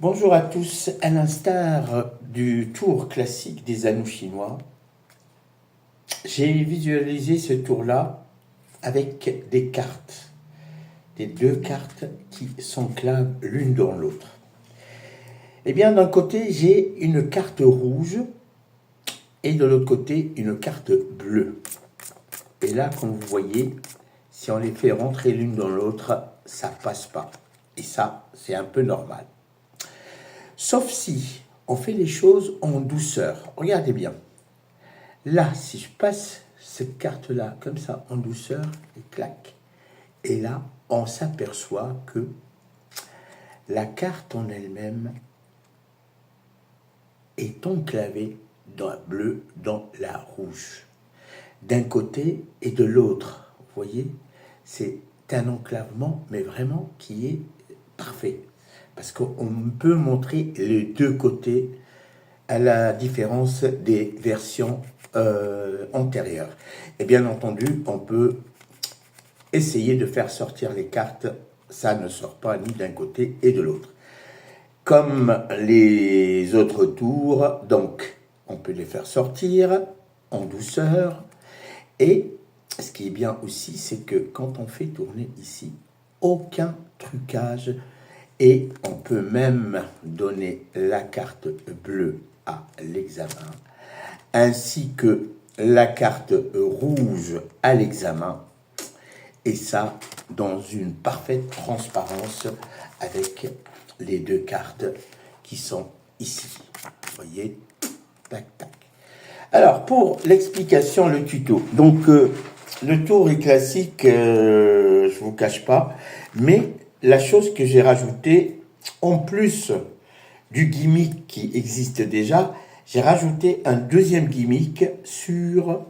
Bonjour à tous, à l'instar du tour classique des anneaux chinois, j'ai visualisé ce tour-là avec des cartes, des deux cartes qui s'enclavent l'une dans l'autre. Eh bien, d'un côté, j'ai une carte rouge et de l'autre côté, une carte bleue. Et là, comme vous voyez, si on les fait rentrer l'une dans l'autre, ça passe pas. Et ça, c'est un peu normal. Sauf si on fait les choses en douceur. Regardez bien. Là, si je passe cette carte-là comme ça en douceur, et clac, et là, on s'aperçoit que la carte en elle-même est enclavée dans la bleue, dans la rouge. D'un côté et de l'autre. Vous voyez, c'est un enclavement, mais vraiment qui est parfait. Parce qu'on peut montrer les deux côtés à la différence des versions antérieures. Et bien entendu, on peut essayer de faire sortir les cartes. Ça ne sort pas ni d'un côté et de l'autre. Comme les autres tours, donc on peut les faire sortir en douceur. Et ce qui est bien aussi, c'est que quand on fait tourner ici, aucun trucage. Et on peut même donner la carte bleue à l'examen, ainsi que la carte rouge à l'examen, et ça dans une parfaite transparence avec les deux cartes qui sont ici. Vous voyez, tac, tac. Alors, pour l'explication, le tuto. Donc, le tour est classique, je ne vous cache pas, mais la chose que j'ai rajoutée, en plus du gimmick qui existe déjà, j'ai rajouté un deuxième gimmick sur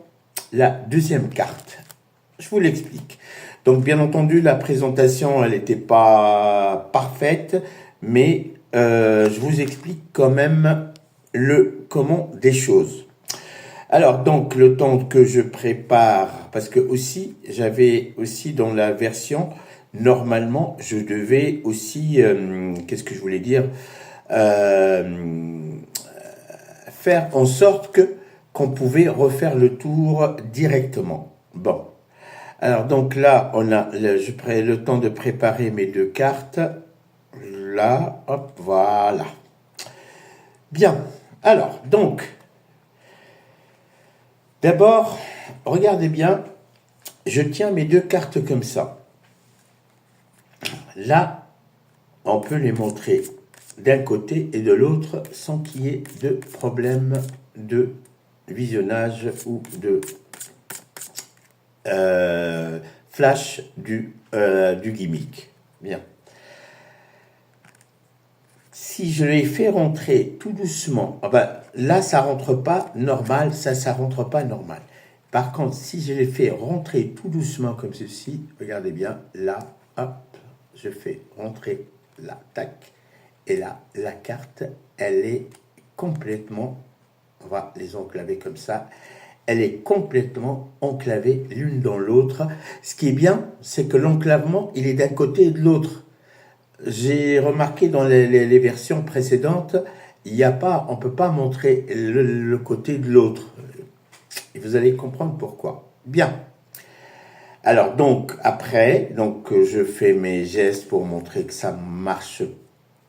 la deuxième carte. Je vous l'explique. Donc, bien entendu, la présentation, elle n'était pas parfaite, mais je vous explique quand même le comment des choses. Alors, donc, le temps que je prépare, parce que aussi, j'avais aussi dans la version, normalement, je devais aussi, qu'est-ce que je voulais dire, faire en sorte que qu'on pouvait refaire le tour directement. Bon. Alors, donc là, on a je prends le temps de préparer mes deux cartes. Là, hop, voilà. Bien. Alors, donc, d'abord, regardez bien, je tiens mes deux cartes comme ça. Là, on peut les montrer d'un côté et de l'autre sans qu'il y ait de problème de visionnage ou de flash du gimmick. Bien. Si je les fais rentrer tout doucement, là, ça rentre pas normal, ça rentre pas normal. Par contre, si je les fais rentrer tout doucement comme ceci, regardez bien, là, hop, je fais rentrer là, tac, et là, la carte, elle est complètement, on va les enclaver comme ça, elle est complètement enclavée l'une dans l'autre. Ce qui est bien, c'est que l'enclavement, il est d'un côté et de l'autre. J'ai remarqué dans les versions précédentes, il n'y a pas, on ne peut pas montrer le côté de l'autre. Et vous allez comprendre pourquoi. Bien. Alors, donc, après, je fais mes gestes pour montrer que ça marche,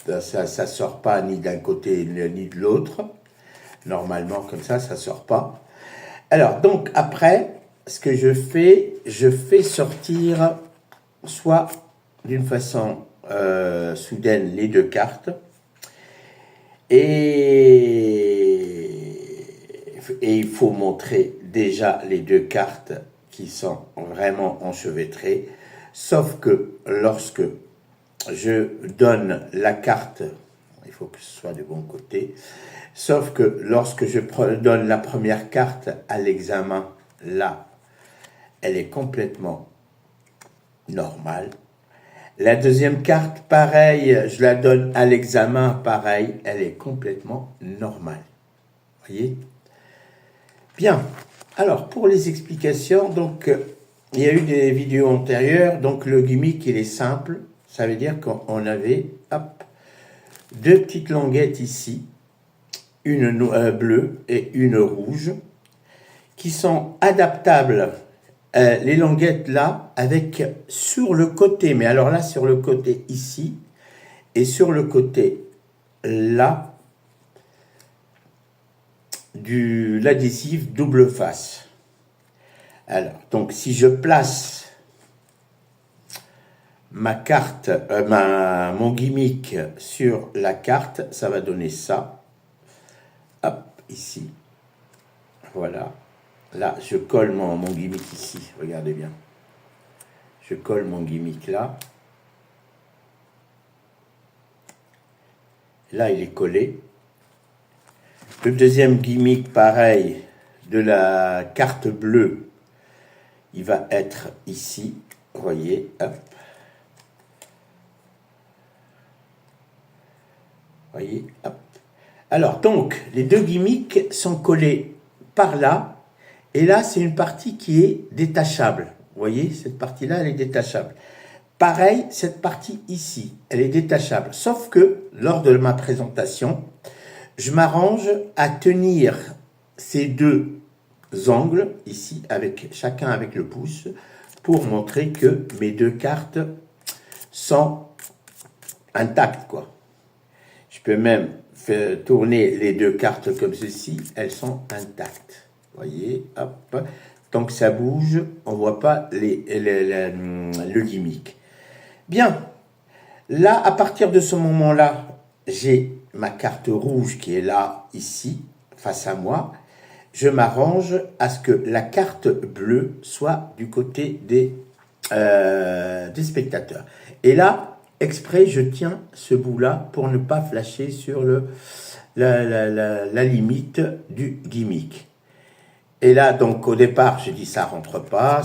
ça sort pas ni d'un côté ni de l'autre. Normalement, comme ça sort pas. Alors, donc, après, ce que je fais sortir soit d'une façon soudaine les deux cartes et il faut montrer déjà les deux cartes qui sont vraiment enchevêtrées, sauf que lorsque je donne la carte, il faut que ce soit du bon côté, sauf que lorsque je donne la première carte à l'examen, là, elle est complètement normale. La deuxième carte, pareil, je la donne à l'examen, pareil, elle est complètement normale. Voyez ? Bien. Alors, pour les explications, donc, il y a eu des vidéos antérieures, donc le gimmick, il est simple. Ça veut dire qu'on avait, hop, deux petites languettes ici, une bleue et une rouge, qui sont adaptables, les languettes là, avec sur le côté, mais alors là sur le côté ici, et sur le côté là, de l'adhésif double face. Alors, donc si je place ma carte, mon gimmick sur la carte, ça va donner ça. Hop, ici. Voilà. Là, je colle mon gimmick ici. Regardez bien. Je colle mon gimmick là. Là, il est collé. Le deuxième gimmick, pareil, de la carte bleue, il va être ici. Vous voyez, hop. Voyez, hop. Alors, donc, les deux gimmicks sont collés par là. Et là, c'est une partie qui est détachable. Vous voyez, cette partie-là, elle est détachable. Pareil, cette partie ici, elle est détachable. Sauf que, lors de ma présentation, je m'arrange à tenir ces deux angles, ici, chacun avec le pouce, pour montrer que mes deux cartes sont intactes, quoi. Je peux même faire tourner les deux cartes comme ceci, elles sont intactes. Vous voyez, hop. Tant que ça bouge, on ne voit pas le gimmick. Bien. Là, à partir de ce moment-là, j'ai ma carte rouge qui est là, ici, face à moi. Je m'arrange à ce que la carte bleue soit du côté des spectateurs. Et là, exprès, je tiens ce bout-là pour ne pas flasher sur la limite du gimmick. Et là, donc, au départ, j'ai dit ça rentre pas,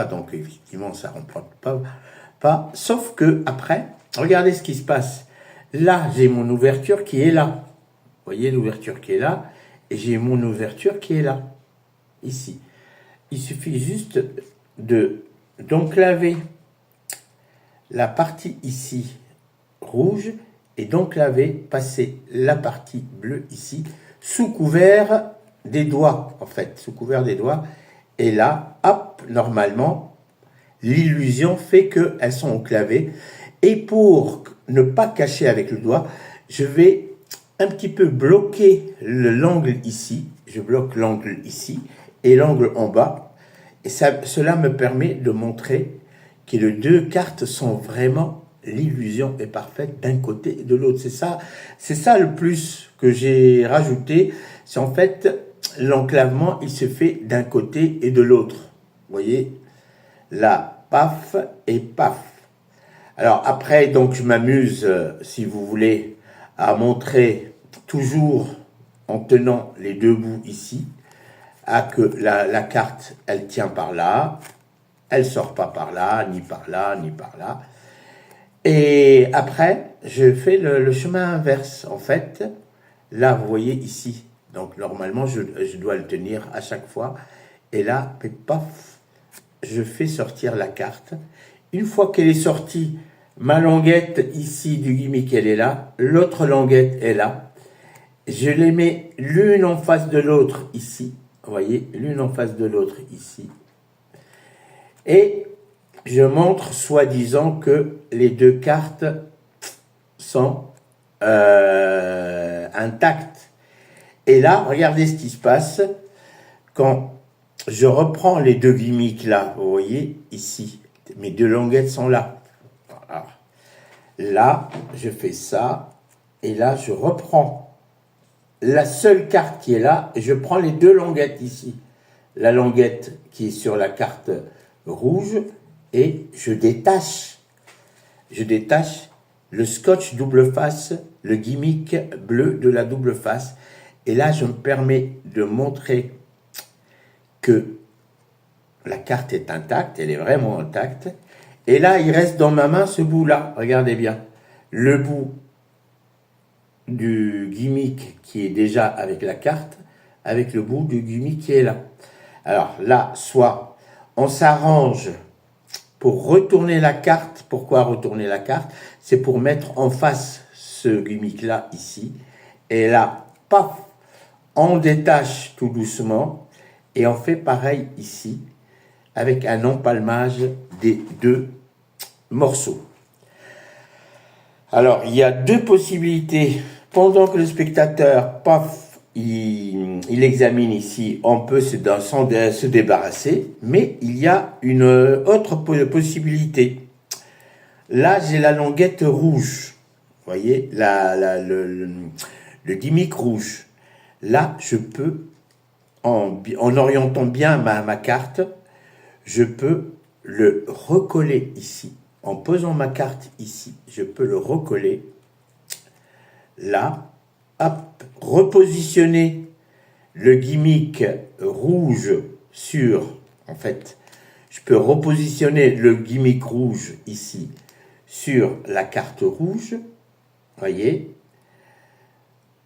donc effectivement, ça rentre pas. Sauf que après, regardez ce qui se passe. Là, j'ai mon ouverture qui est là. Vous voyez l'ouverture qui est là, et j'ai mon ouverture qui est là, ici. Il suffit juste d'enclaver la partie ici rouge et d'enclaver, passer la partie bleue ici, sous couvert des doigts, en fait, sous couvert des doigts. Et là, hop, normalement, l'illusion fait qu'elles sont enclavées. Et pour ne pas cacher avec le doigt, je vais un petit peu bloquer l'angle ici. Je bloque l'angle ici et l'angle en bas. Et cela me permet de montrer que les deux cartes sont vraiment, l'illusion est parfaite d'un côté et de l'autre. C'est ça le plus que j'ai rajouté. C'est en fait, l'enclavement, il se fait d'un côté et de l'autre. Vous voyez, là, paf et paf. Alors après, donc je m'amuse, si vous voulez, à montrer toujours en tenant les deux bouts ici, à que la carte, elle tient par là, elle sort pas par là, ni par là, ni par là. Et après, je fais le chemin inverse. En fait, là, vous voyez ici. Donc normalement, je dois le tenir à chaque fois. Et là, paf, je fais sortir la carte. Une fois qu'elle est sortie, ma languette ici du gimmick, elle est là. L'autre languette est là. Je les mets l'une en face de l'autre ici. Vous voyez, l'une en face de l'autre ici. Et je montre soi-disant que les deux cartes sont intactes. Et là, regardez ce qui se passe quand je reprends les deux gimmicks là. Vous voyez, ici, mes deux languettes sont là. Voilà. Là, je fais ça. Et là, je reprends la seule carte qui est là. Et je prends les deux languettes ici. La languette qui est sur la carte rouge. Et je détache le scotch double face, le gimmick bleu de la double face. Et là, je me permets de montrer que la carte est intacte, elle est vraiment intacte. Et là, il reste dans ma main ce bout-là, regardez bien. Le bout du gimmick qui est déjà avec la carte, avec le bout du gimmick qui est là. Alors là, soit on s'arrange pour retourner la carte. Pourquoi retourner la carte? C'est pour mettre en face ce gimmick-là ici. Et là, paf, on détache tout doucement et on fait pareil ici avec un empalmage des deux morceaux. Alors, il y a deux possibilités. Pendant que le spectateur, paf, il examine ici, on peut se débarrasser, mais il y a une autre possibilité. Là, j'ai la languette rouge. Vous voyez, le gimmick rouge. Là, je peux, en orientant bien ma carte, je peux le recoller ici. En posant ma carte ici, je peux le recoller. Là, hop, repositionner le gimmick rouge sur, en fait, je peux repositionner le gimmick rouge ici sur la carte rouge, voyez,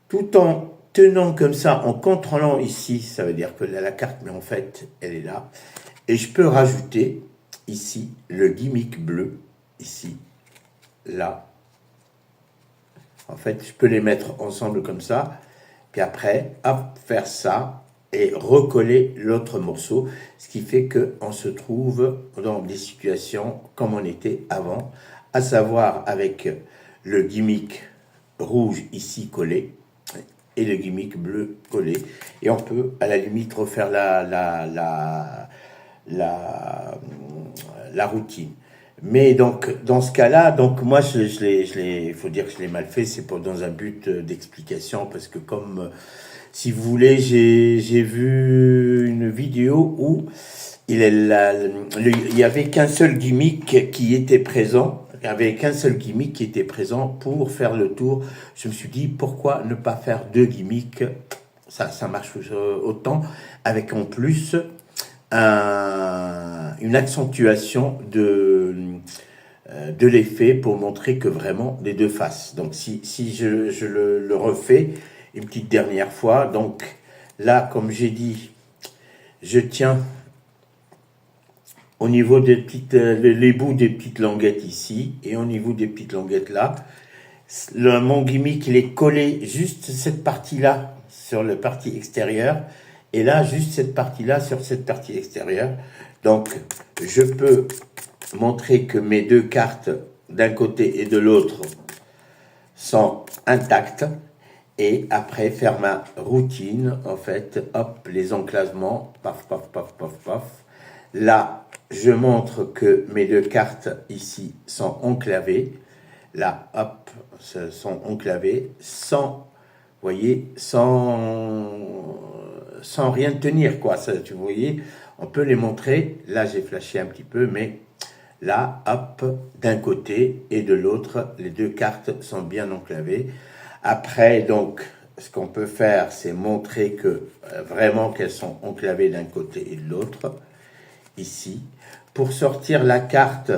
tout en tenant comme ça, en contrôlant ici, ça veut dire que la carte, mais en fait, elle est là, et je peux rajouter ici le gimmick bleu, ici, là. En fait, je peux les mettre ensemble comme ça, puis après, hop, faire ça, et recoller l'autre morceau, ce qui fait qu'on se trouve dans des situations comme on était avant, à savoir avec le gimmick rouge ici collé, et le gimmick bleu collé, et on peut à la limite refaire la routine. Mais donc, dans ce cas-là, donc moi, il faut dire que je l'ai mal fait, c'est dans un but d'explication, parce que comme, si vous voulez, j'ai vu une vidéo où il y avait qu'un seul gimmick qui était présent, pour faire le tour. Je me suis dit, pourquoi ne pas faire deux gimmicks? Ça marche autant, avec en plus une accentuation de l'effet pour montrer que vraiment des deux faces. Donc si je le refais une petite dernière fois, donc là, comme j'ai dit, je tiens au niveau des petites, les bouts des petites languettes ici, et au niveau des petites languettes là. Mon gimmick, il est collé juste cette partie-là sur la partie extérieure, et là, juste cette partie-là sur cette partie extérieure. Donc, je peux montrer que mes deux cartes, d'un côté et de l'autre, sont intactes, et après faire ma routine, en fait, hop, les enclavements, paf, paf, paf, paf, paf. Là, je montre que mes deux cartes ici sont enclavées. Là, hop, sont enclavées sans, voyez, sans rien tenir, quoi. Ça, tu voyez, on peut les montrer. Là, j'ai flashé un petit peu, mais là, hop, d'un côté et de l'autre, les deux cartes sont bien enclavées. Après, donc, ce qu'on peut faire, c'est montrer que vraiment qu'elles sont enclavées d'un côté et de l'autre, ici. Pour sortir la carte,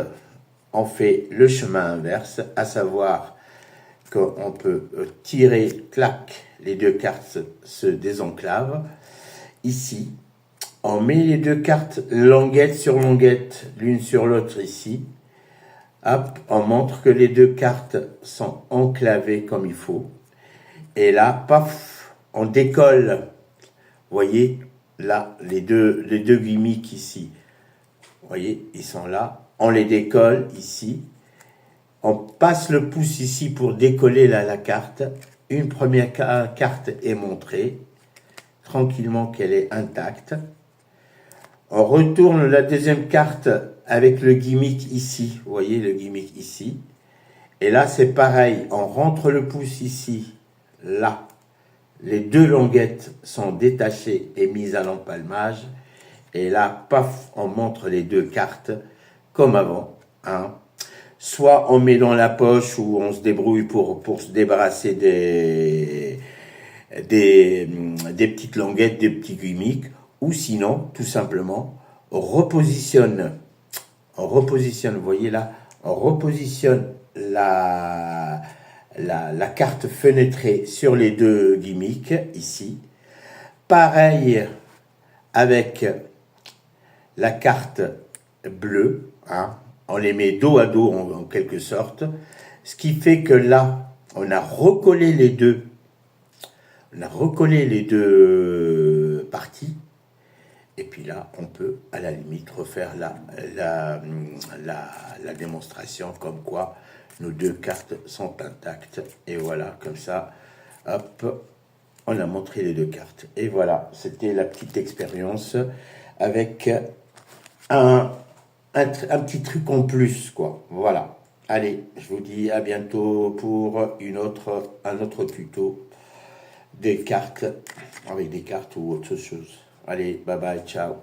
on fait le chemin inverse, à savoir qu'on peut tirer, clac, les deux cartes se désenclavent. Ici, on met les deux cartes languette sur languette, l'une sur l'autre ici. Hop, on montre que les deux cartes sont enclavées comme il faut. Et là, paf, on décolle. Vous voyez, là, les deux gimmicks ici. Vous voyez, ils sont là. On les décolle ici. On passe le pouce ici pour décoller la carte. Une première carte est montrée. Tranquillement qu'elle est intacte. On retourne la deuxième carte avec le gimmick ici. Vous voyez le gimmick ici. Et là, c'est pareil. On rentre le pouce ici. Là. Les deux languettes sont détachées et mises à l'empalmage. Et là, paf, on montre les deux cartes comme avant. Hein. Soit on met dans la poche ou on se débrouille pour se débarrasser des petites languettes, des petits gimmicks. Ou sinon, tout simplement, on repositionne, vous voyez là, on repositionne la carte fenêtrée sur les deux gimmicks, ici. Pareil avec la carte bleue, hein, on les met dos à dos en quelque sorte, ce qui fait que là, On a recollé les deux. On a recollé les deux parties. Et puis là, on peut à la limite refaire la démonstration comme quoi nos deux cartes sont intactes. Et voilà, comme ça, hop, on a montré les deux cartes. Et voilà, c'était la petite expérience avec un petit truc en plus, quoi. Voilà. Allez, je vous dis à bientôt pour un autre tuto des cartes, avec des cartes ou autre chose. Allez, bye bye, ciao.